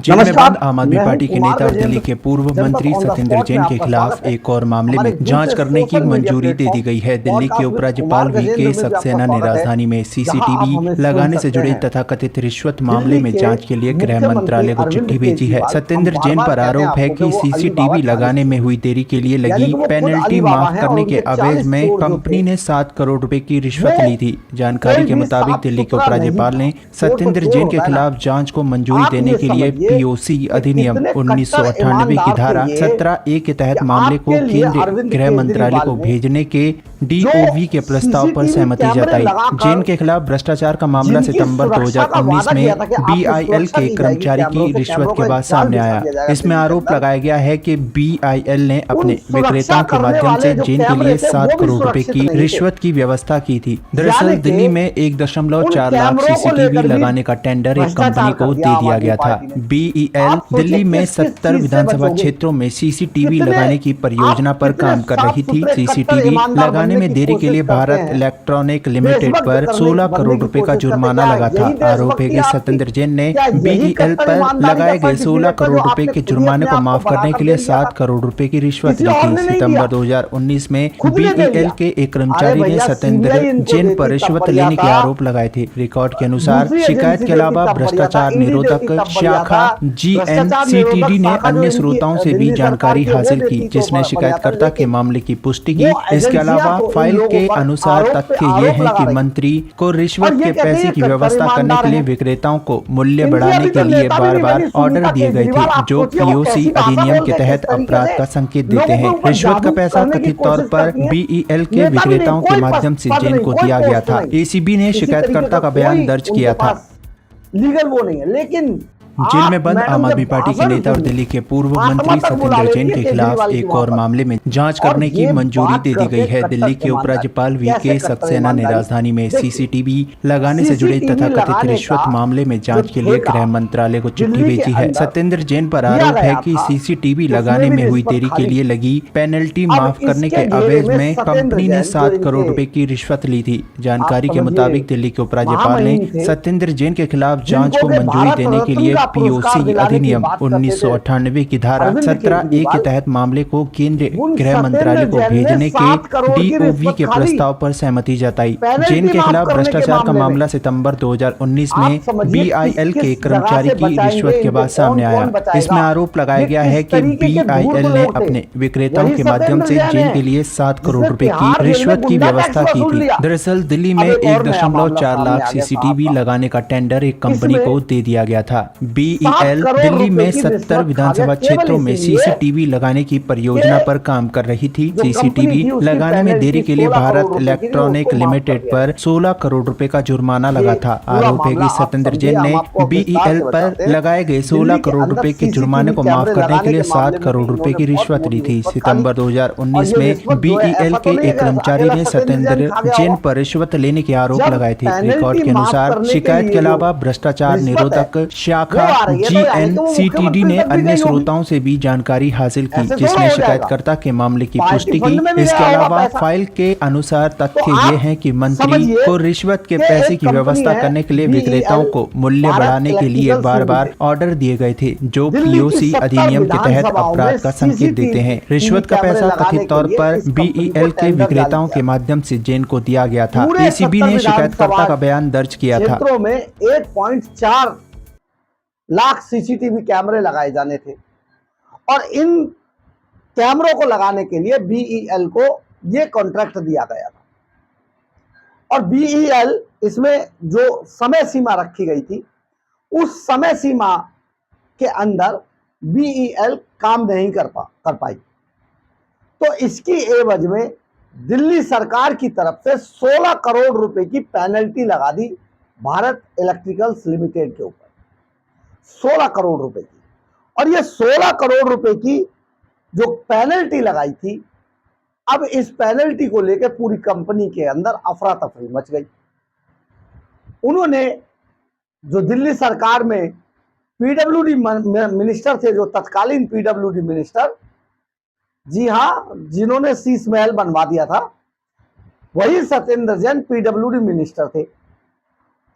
Jail में बंद आम आदमी पार्टी के नेता और दिल्ली के पूर्व मंत्री सत्येंद्र जैन के खिलाफ एक और मामले में जांच करने की मंजूरी दे दी गई है। दिल्ली के उपराज्यपाल वीके सक्सेना ने राजधानी में सीसीटीवी लगाने से जुड़े तथाकथित रिश्वत मामले में जांच के लिए गृह मंत्रालय को चिट्ठी भेजी है। सत्येंद्र जैन पर आरोप है कि सीसीटीवी लगाने में हुई देरी के लिए लगी पेनल्टी माफ करने के आवेदन में कंपनी ने 7 करोड़ रुपए की रिश्वत ली थी। जानकारी के मुताबिक दिल्ली के उपराज्यपाल ने सत्येंद्र जैन के खिलाफ जांच को मंजूरी देने के लिए पीओसी अधिनियम 1998 की धारा 17A के तहत मामले को केंद्रीय गृह मंत्रालय को भेजने के डीओवी के प्रस्ताव पर सहमति जताई। जैन के खिलाफ भ्रष्टाचार का मामला सितंबर 2019 में बीआईएल के कर्मचारी की रिश्वत के बाद सामने आया। इसमें आरोप लगाया गया है कि बीआईएल ने अपने विक्रेताओं के माध्यम से जैन के लिए 7 करोड़ रुपए की रिश्वत की व्यवस्था की थी। दरअसल दिल्ली में 1.4 लाख सीसीटीवी लगाने का टेंडर एक कंपनी को दे दिया गया था। बीईएल दिल्ली में 70 विधानसभा क्षेत्रों में सीसीटीवी लगाने की परियोजना पर काम कर रही थी। सीसीटीवी लगाने में देरी के लिए भारत इलेक्ट्रॉनिक लिमिटेड पर 16 करोड़ रुपए का जुर्माना लगा था। आरोप है कि सत्येंद्र जैन ने बीईएल पर लगाए गए 16 करोड़ रुपए के जुर्माने को माफ करने के लिए 7 करोड़ रुपए की रिश्वत ली थी। सितंबर 2019 में बीईएल के एक कर्मचारी ने सत्येंद्र जैन पर रिश्वत लेने के आरोप लगाए थे। रिकॉर्ड के अनुसार शिकायत के अलावा भ्रष्टाचार निरोधक शाखा जीएनसीटीडी ने अन्य स्रोताओं से भी जानकारी हासिल की, जिसने शिकायतकर्ता के मामले की पुष्टि की। इसके अलावा फाइल के अनुसार तथ्य ये है कि मंत्री को रिश्वत के पैसे की व्यवस्था करने के लिए विक्रेताओं को मूल्य बढ़ाने के लिए बार बार ऑर्डर दिए गए थे, जो पीओसी अधिनियम के तहत अपराध का संकेत देते हैं। रिश्वत का पैसा कथित तौर पर बीईएल के विक्रेताओं के माध्यम से जैन को दिया गया था। एसीबी ने शिकायतकर्ता का बयान दर्ज किया था। लीगल वो नहीं है, लेकिन जेल में बंद आम आदमी पार्टी के नेता और दिल्ली के पूर्व मंत्री सत्येंद्र जैन के खिलाफ एक और मामले में जांच करने की मंजूरी दे दी गई है। दिल्ली के उपराज्यपाल वीके सक्सेना ने राजधानी में सीसीटीवी लगाने से जुड़े तथाकथित रिश्वत मामले में जांच के लिए गृह मंत्रालय को चिट्ठी भेजी है। सत्येंद्र जैन पर आरोप है कि सीसीटीवी लगाने में हुई देरी के लिए लगी पेनल्टी माफ करने के आवेदन में कंपनी ने 7 करोड़ रुपए की रिश्वत ली थी। जानकारी के मुताबिक दिल्ली के उपराज्यपाल ने सत्येंद्र जैन के खिलाफ जांच को मंजूरी देने के लिए पीओसी अधिनियम 1998 की धारा 17A के तहत मामले को केंद्रीय गृह मंत्रालय को भेजने के डीओवी के प्रस्ताव पर सहमति जताई। जैन के खिलाफ भ्रष्टाचार का मामला सितंबर 2019 में बीआईएल के कर्मचारी की रिश्वत के बाद सामने आया। इसमें आरोप लगाया गया है कि बीआईएल ने अपने विक्रेताओं के माध्यम से जैन के लिए 7 करोड़ रुपए की रिश्वत की व्यवस्था की थी। दरअसल दिल्ली में 1.4 लाख सीसीटीवी लगाने का टेंडर एक कंपनी को दे दिया गया था। बीईएल दिल्ली में 70 विधानसभा क्षेत्रों में सीसीटीवी लगाने की परियोजना पर काम कर रही थी। सीसीटीवी लगाने में देरी के लिए भारत इलेक्ट्रॉनिक लिमिटेड पर 16 करोड़ रुपए का जुर्माना लगा था। आरोप है कि सत्येंद्र जैन ने बीईएल पर लगाए गए 16 करोड़ रुपए के जुर्माने को माफ करने के लिए 7 करोड़ रुपए की रिश्वत ली थी। सितंबर 2019 में बीईएल के एक कर्मचारी ने सत्येंद्र जैन पर रिश्वत लेने के आरोप लगाए थे। रिकॉर्ड के अनुसार शिकायत के अलावा भ्रष्टाचार निरोधक शाखा जीएनसीटीडी ने अन्य स्रोताओं से भी जानकारी हासिल की, जिसने शिकायतकर्ता के मामले की पुष्टि की। इसके अलावा फाइल के अनुसार तथ्य ये है कि मंत्री को रिश्वत के पैसे की व्यवस्था करने के लिए विक्रेताओं को मूल्य बढ़ाने के लिए बार बार ऑर्डर दिए गए थे, जो पीओसी अधिनियम के तहत अपराध का संकेत देते हैं। रिश्वत का पैसा कथित तौर पर बीईएल के विक्रेताओं के माध्यम से जैन को दिया गया था। एसीबी ने शिकायतकर्ता का बयान दर्ज किया था। 1.4 लाख सीसीटीवी कैमरे लगाए जाने थे और इन कैमरों को लगाने के लिए बीईएल को यह कॉन्ट्रैक्ट दिया गया था और बीईएल इसमें जो समय सीमा रखी गई थी उस समय सीमा के अंदर बीईएल काम नहीं कर पाई। तो इसकी एवज में दिल्ली सरकार की तरफ से 16 करोड़ रुपए की पेनल्टी लगा दी भारत इलेक्ट्रिकल्स लिमिटेड के ऊपर, 16 करोड़ रुपए की। और ये 16 करोड़ रुपए की जो पेनल्टी लगाई थी, अब इस पेनल्टी को लेकर पूरी कंपनी के अंदर अफरा तफरी मच गई। उन्होंने जो दिल्ली सरकार में पीडब्ल्यूडी मिनिस्टर थे, जो तत्कालीन पीडब्ल्यूडी मिनिस्टर, जी हां, जिन्होंने शीश महल बनवा दिया था, वही सत्येंद्र जैन पीडब्ल्यूडी मिनिस्टर थे।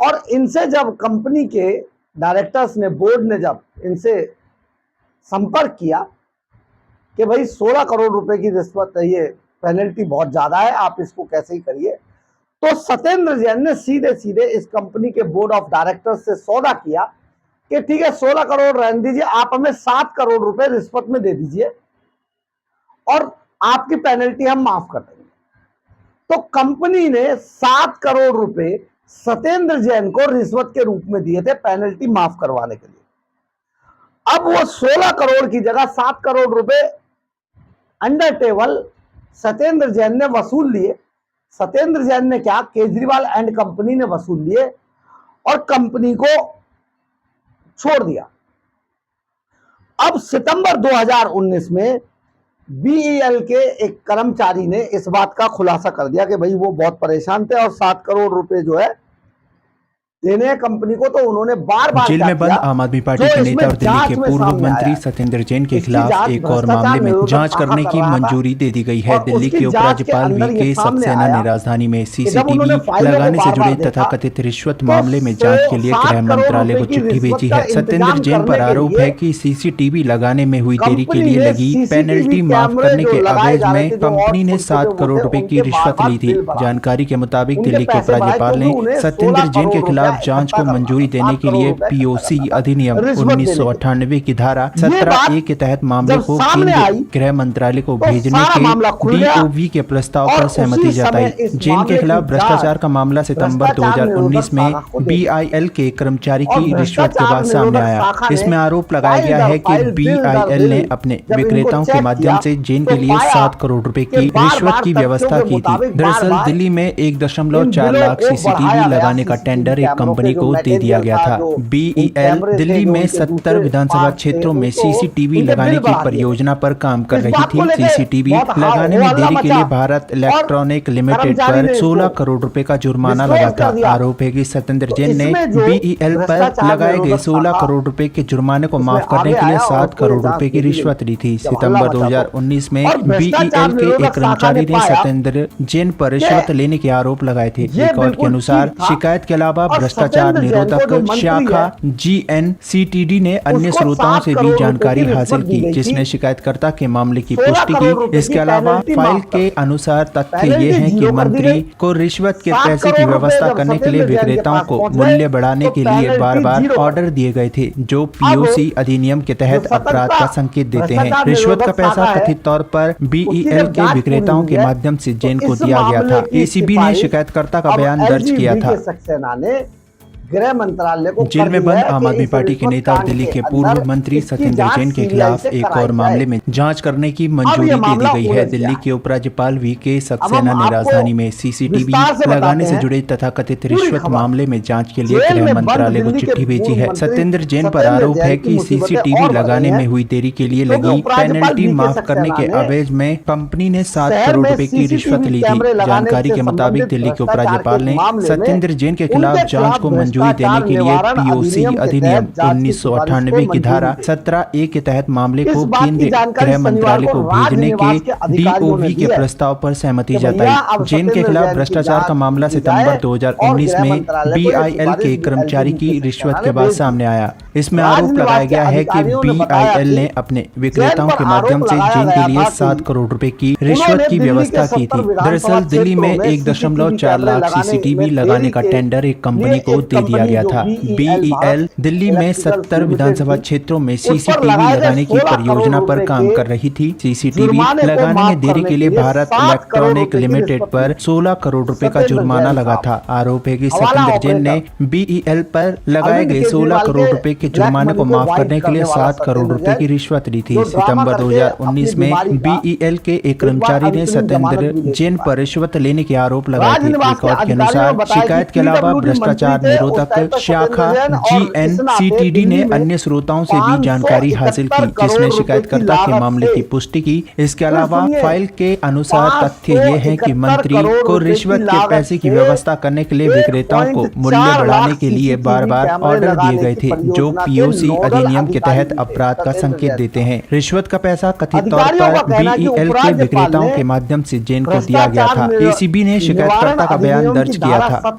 और इनसे जब कंपनी के डायरेक्टर्स ने, बोर्ड ने जब इनसे संपर्क किया कि भाई 16 करोड़ रुपए की रिश्वत है, ये पेनल्टी बहुत ज्यादा है, आप इसको कैसे ही करिए। तो सत्येंद्र जैन ने सीधे सीधे इस कंपनी के बोर्ड ऑफ डायरेक्टर्स से सौदा किया कि ठीक है 16 करोड़ रहने दीजिए, आप हमें 7 करोड़ रुपए रिश्वत में दे दीजिए और आपकी पेनल्टी हम माफ कर देंगे। तो कंपनी ने 7 करोड़ रुपए सत्येंद्र जैन को रिश्वत के रूप में दिए थे पेनल्टी माफ करवाने के लिए। अब वो 16 करोड़ की जगह 7 करोड़ रुपए अंडर टेबल सत्येंद्र जैन ने वसूल लिए। सत्येंद्र जैन ने क्या, केजरीवाल एंड कंपनी ने वसूल लिए और कंपनी को छोड़ दिया। अब सितंबर 2019 में बीईएल के एक कर्मचारी ने इस बात का खुलासा कर दिया कि भाई वो बहुत परेशान थे और 7 करोड़ रुपए जो है देने हैं कंपनी को, तो उन्होंने बार बार जेल में बंद आम आदमी पार्टी के नेता और दिल्ली के पूर्व मंत्री सत्येंद्र जैन के खिलाफ एक और मामले में जांच करने की मंजूरी दे दी गई है। दिल्ली के उपराज्यपाल वीके सक्सेना ने राजधानी में सीसीटीवी लगाने से जुड़े तथाकथित रिश्वत मामले में जांच के लिए गृह मंत्रालय को चिट्ठी भेजी है। सत्येंद्र जैन पर आरोप है कि सीसीटीवी लगाने में हुई देरी के लिए लगी पेनल्टी माफ करने के आवेदन में कंपनी ने 7 करोड़ रुपए की रिश्वत ली थी। जानकारी के मुताबिक दिल्ली के उपराज्यपाल ने सत्येंद्र जैन के खिलाफ जांच को मंजूरी देने के लिए पीओसी अधिनियम 1998 की धारा 17A के तहत मामले को केंद्रीय गृह मंत्रालय को भेजने के डीओवी के प्रस्ताव पर सहमति जताई। जैन के खिलाफ भ्रष्टाचार का मामला सितंबर 2019 में बीआईएल के कर्मचारी की रिश्वत के बाद सामने आया। इसमें आरोप लगाया गया है कि बीआईएल ने अपने विक्रेताओं के माध्यम से जैन के लिए 7 करोड़ रुपए की रिश्वत की व्यवस्था की थी। दरअसल दिल्ली में 1.4 लाख सीसीटीवी लगाने का टेंडर एक कंपनी को दे दिया गया था। बीईएल दिल्ली में 70 विधानसभा क्षेत्रों में सीसीटीवी लगाने की परियोजना पर काम कर रही थी। सीसीटीवी लगाने में देरी के लिए भारत इलेक्ट्रॉनिक लिमिटेड पर 16 करोड़ रुपए का जुर्माना लगा था। आरोप है कि सत्येंद्र जैन ने बीईएल पर लगाए गए 16 करोड़ रुपए के जुर्माने को माफ करने के लिए 7 करोड़ रुपए की रिश्वत ली थी। सितंबर 2019 में बीईएल के एक कर्मचारी ने सत्येंद्र जैन पर रिश्वत लेने के आरोप लगाए थे। रिकॉर्ड के अनुसार शिकायत के अलावा भ्रष्टाचार निरोधक शाखा जीएनसीटीडी ने अन्य स्रोतों से भी जानकारी हासिल की, जिसने शिकायतकर्ता के मामले की पुष्टि की। इसके अलावा फाइल के अनुसार तथ्य ये है कि मंत्री को रिश्वत के पैसे की व्यवस्था करने के लिए विक्रेताओं को मूल्य बढ़ाने के लिए बार बार ऑर्डर दिए गए थे, जो पीओसी अधिनियम के तहत अपराध का संकेत देते हैं। रिश्वत का पैसा कथित तौर पर बीईएल के विक्रेताओं के माध्यम से जैन को दिया गया था। एसीबी ने शिकायतकर्ता का बयान दर्ज किया था। गृह मंत्रालय को जेल में बंद आम आदमी पार्टी के नेता और दिल्ली के पूर्व मंत्री सत्येंद्र जैन के खिलाफ एक और मामले में जांच करने की मंजूरी दे दी गई है। दिल्ली के उपराज्यपाल वीके सक्सेना ने राजधानी में सीसीटीवी लगाने से जुड़े तथाकथित रिश्वत मामले में जांच के लिए गृह मंत्रालय को चिट्ठी भेजी है। सत्येंद्र जैन पर आरोप है कि सीसीटीवी लगाने में हुई देरी के लिए लगी पेनल्टी माफ करने के आवेदन में कंपनी ने 7 करोड़ रुपए की रिश्वत ली थी। जानकारी के मुताबिक दिल्ली के उपराज्यपाल ने सत्येंद्र जैन के खिलाफ जांच को मंजूरी देने के लिए पीओसी अधिनियम 1998 की धारा 17A के तहत मामले को केंद्रीय गृह मंत्रालय को भेजने के डीओवी के प्रस्ताव पर सहमति जताई। जैन के खिलाफ भ्रष्टाचार का मामला सितंबर 2019 में बीआईएल के कर्मचारी की रिश्वत के बाद सामने आया। इसमें आरोप लगाया गया है कि बीआईएल ने अपने विक्रेताओं के माध्यम से जैन के लिए 7 करोड़ रुपए की रिश्वत की व्यवस्था की थी। दरअसल दिल्ली में 1.4 लाख सीसीटीवी लगाने का टेंडर एक कंपनी को दे दिया गया था। बीईएल दिल्ली में 70 विधानसभा क्षेत्रों में सीसीटीवी लगाने की परियोजना पर काम कर रही थी। सीसीटीवी लगाने में देरी के लिए भारत इलेक्ट्रॉनिक लिमिटेड पर 16 करोड़ रुपए का जुर्माना लगा था। आरोप है कि सत्येंद्र जैन ने बीईएल पर लगाए गए 16 करोड़ रुपए के जुर्माने को माफ करने के लिए 7 करोड़ रुपए की रिश्वत ली थी। सितंबर 2019 में बीईएल के एक कर्मचारी ने सत्येंद्र जैन पर रिश्वत लेने के आरोप लगाए थे। रिकॉर्ड के अनुसार शिकायत के अलावा भ्रष्टाचार निरोधक शाखा जीएनसीटीडी ने अन्य स्रोतों से भी जानकारी हासिल की, जिसने शिकायतकर्ता के मामले की पुष्टि की। इसके अलावा फाइल के अनुसार तथ्य ये है कि मंत्री को रिश्वत के पैसे की व्यवस्था करने के लिए विक्रेताओं को मूल्य बढ़ाने के लिए बार बार ऑर्डर दिए गए थे, जो पीओसी अधिनियम के तहत अपराध का संकेत देते हैं। रिश्वत का पैसा कथित तौर पर बीईएल के विक्रेताओं के माध्यम से जैन को दिया गया था। एसीबी ने शिकायतकर्ता का बयान दर्ज किया था।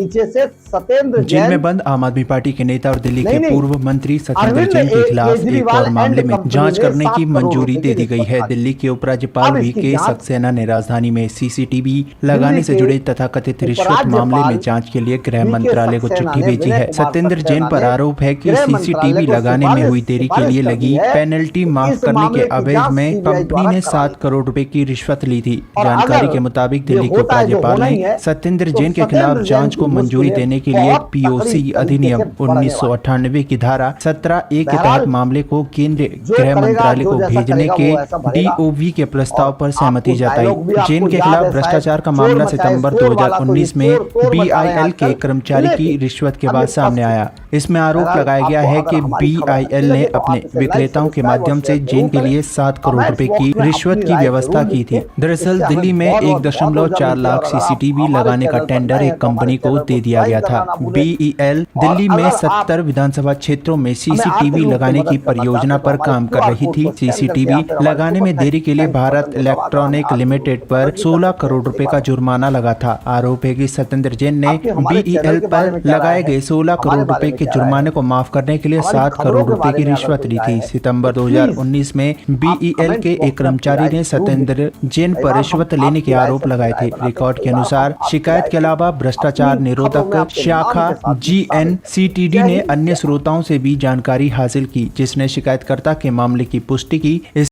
नीचे से सत्येंद्र जेल जैन, में बंद आम आदमी पार्टी के नेता और दिल्ली के नहीं, पूर्व मंत्री सत्येंद्र अरविंद जैन के खिलाफ एक केजरीवाल और मामले में एंड कंपनी जांच ने करने 7 की करोड़ मंजूरी रुपए दे दी की गई है। रिश्वत दिल्ली के उपराज्यपाल अब इसकी वीके जांच सक्सेना ने राजधानी में सीसीटीवी लगाने से के जुड़े तथाकथित रिश्वत उपराज्यपाल मामले में जांच के लिए गृह वीके मंत्रालय को सक्सेना चिट्ठी ने, भेजी विनय है। कुमार सत्येंद्र सक्सेना जैन पर ने आरोप है कि गृह सीसीटीवी मंत्रालय को लगाने में हुई देरी के लिए सिफारिश कर लगी दी है पेनल्टी कि माफ इस करने के मामले की अवैध जांच में CBI कंपनी द्वारा ने कराई 7 करोड़ रुपए की रिश्वत ली थी। और जानकारी अगर के मुताबिक ये दिल्ली के होता है जो उपराज्यपाल होना ही ने है, सत्येंद्र तो जैन के सत्येंद्र खिलाफ जैन जांच की को मंजूरी मुश्किलें देने के लिए बहुत तकड़ी पीओसी तरीके अधिनियम से बढ़ने वाली। 1998 की धारा 17(a) के बहरहाल, तहत मामले को केंद्रीय जो गृह करेगा, मंत्रालय जो को जैसा भेजने करेगा, के वो ऐसा भरेगा। डीओवी के प्रस्ताव और पर सहमति आपको जताई। डायलॉग भी आपको जैन के याद खिलाफ है भ्रष्टाचार का शायद, मामला चोर मचाए सितंबर शोर वाला तो ये 2019 में चोर मचा रहे हैं बीआईएल के आजकल। कर्मचारी की लेकिन रिश्वत के अब बाद ये सामने कब से? आया। इसमें आरोप बहरहाल, लगाया गया आपको है अगर कि हमारी खबर अच्छी बीआईएल ने लगे तो अपने आप इसे लाइक, विक्रेताओं के सब्सक्राइब और माध्यम से शेयर जैन जरूर के लिए करें। 7 करोड़ कमेंट्स रुपए बॉक्स की में रिश्वत अपनी की राय व्यवस्था जरूर की थी। लिखें। दरअसल इससे हमें दिल्ली में बहुत बहुत 1.4 लाख मिलती है और अगर आप सीसीटीवी हमारे लगाने का चैनल पर टेंडर नए हैं एक तो हमारे कंपनी को चैनल दे दिया दिया गया था। BEL दिल्ली में 70 विधानसभा क्षेत्रों में CCTV लगाने की परियोजना पर काम कर रही थी। CCTV लगाने में देरी के लिए भारत इलेक्ट्रॉनिक लिमिटेड पर 16 करोड़ रुपए का जुर्माना लगा था। आरोप है कि सत्येंद्र जैन ने BEL पर लगाए गए 16 करोड़ रुपए के जुर्माने को माफ करने के लिए 7 करोड़ रुपए की रिश्वत ली थी। सितंबर 2019 में BEL के एक कर्मचारी ने सत्येंद्र जैन पर रिश्वत लेने के आरोप लगाए थे। रिकॉर्ड के अनुसार शिकायत के अलावा भ्रष्टाचार निरोधक शाखा GNCTD ने अन्य स्रोताओं से भी जानकारी हासिल की, जिसने शिकायतकर्ता के मामले की पुष्टि की।